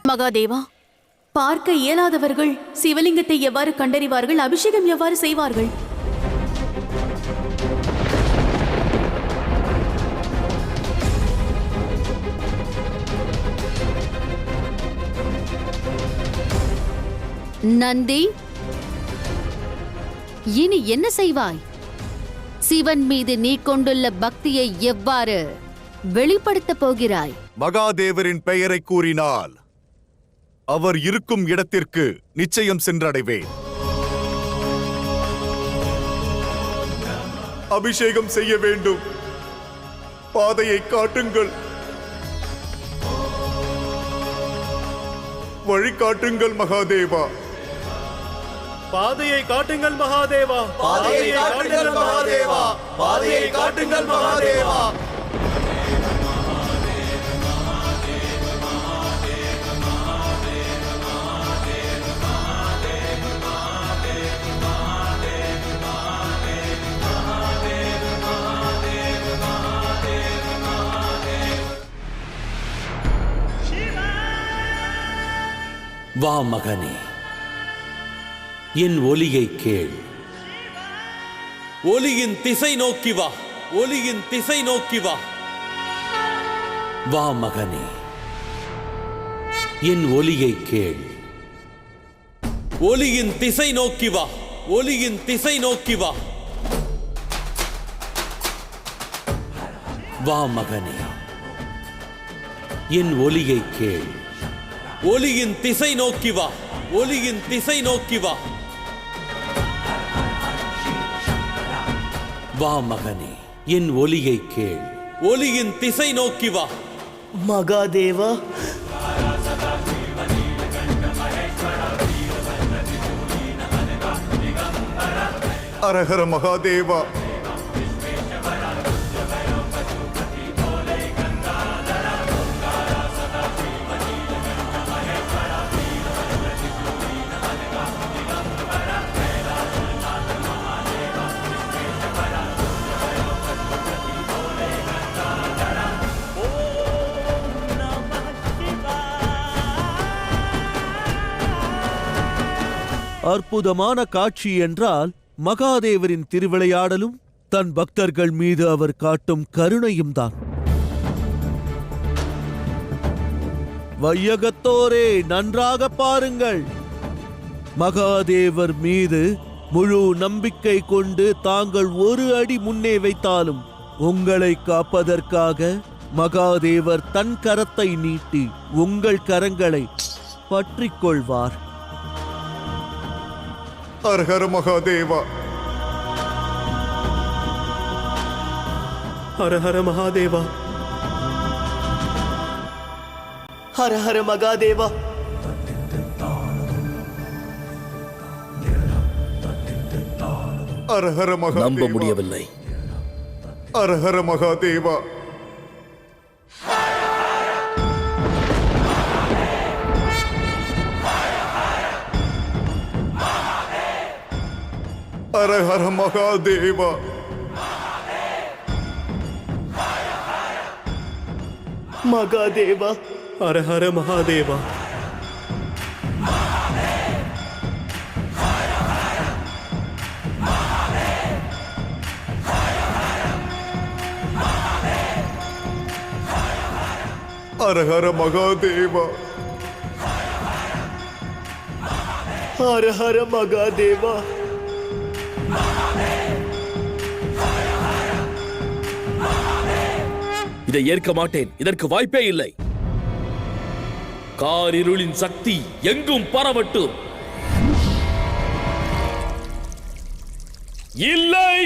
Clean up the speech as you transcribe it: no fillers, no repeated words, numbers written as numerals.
மகாதேவா, பார்க்க இயலாதவர்கள் சிவலிங்கத்தை எவ்வாறு கண்டறிவார்கள்? அபிஷேகம் எவ்வாறு செய்வார்கள்? நந்தி, இனி என்ன செய்வாய்? சிவன் மீது நீ கொண்டுள்ள பக்தியை எவ்வாறு வெளிப்படுத்தப் போகிறாய்? மகாதேவரின் பெயரை கூறினால் அவர் இருக்கும் இடத்திற்கு நிச்சயம் சென்றடைவேன். அபிஷேகம் செய்ய வேண்டும். பாதையை காட்டுங்கள், வழி காட்டுங்கள் மகாதேவா. பாதையை காட்டுங்கள் மகாதேவா. பாதையை காட்டுங்கள் மகாதேவா. பாதையை காட்டுங்கள் மகாதேவா. வா மகனே, என் ஒலியை கேள். ஒலியின் திசை நோக்கி வா. ஒலியின் திசை நோக்கி வா. வா மகனே, என் ஒலியை கேள். ஒலியின் திசை நோக்கி வா. ஒலியின் திசை நோக்கி வா. வா மகனே, என் ஒலியை கேள். ஒலியின் திசை நோக்கி வா. ஒலியின் திசை நோக்கி வா. வா மகனே, என் ஒலியை கேள். ஒலியின் திசை நோக்கி வா. மகாதேவா, அரஹர மகாதேவா. அற்புதமான காட்சி என்றால் மகாதேவரின் திருவிளையாடலும் தன் பக்தர்கள் மீது அவர் காட்டும் கருணையும் தான். வையகத்தோரே, நன்றாக பாருங்கள். மகாதேவர் மீது முழு நம்பிக்கை கொண்டு தாங்கள் ஒரு அடி முன்னே வைத்தாலும் உங்களை காப்பதற்காக மகாதேவர் தன் கரத்தை நீட்டி உங்கள் கரங்களை பற்றிக் கொள்வார். அரஹர மகாதேவா. ஹர ஹர மகாதேவா. ஹர ஹர மகாதேவா. அரஹர மகாதேவா. நம்ப முடியவில்லை. அரஹர மகாதேவா. அரஹர மகாதேவா. மகாதேவா. ஹர ஹர மகாதேவா. அரஹர மகாதேவா. ஹர ஹர மகாதேவா. இதை ஏற்க மாட்டேன். இதற்கு வாய்ப்பே இல்லை. காரிருளின் சக்தி எங்கும் பரவட்டும். இல்லை.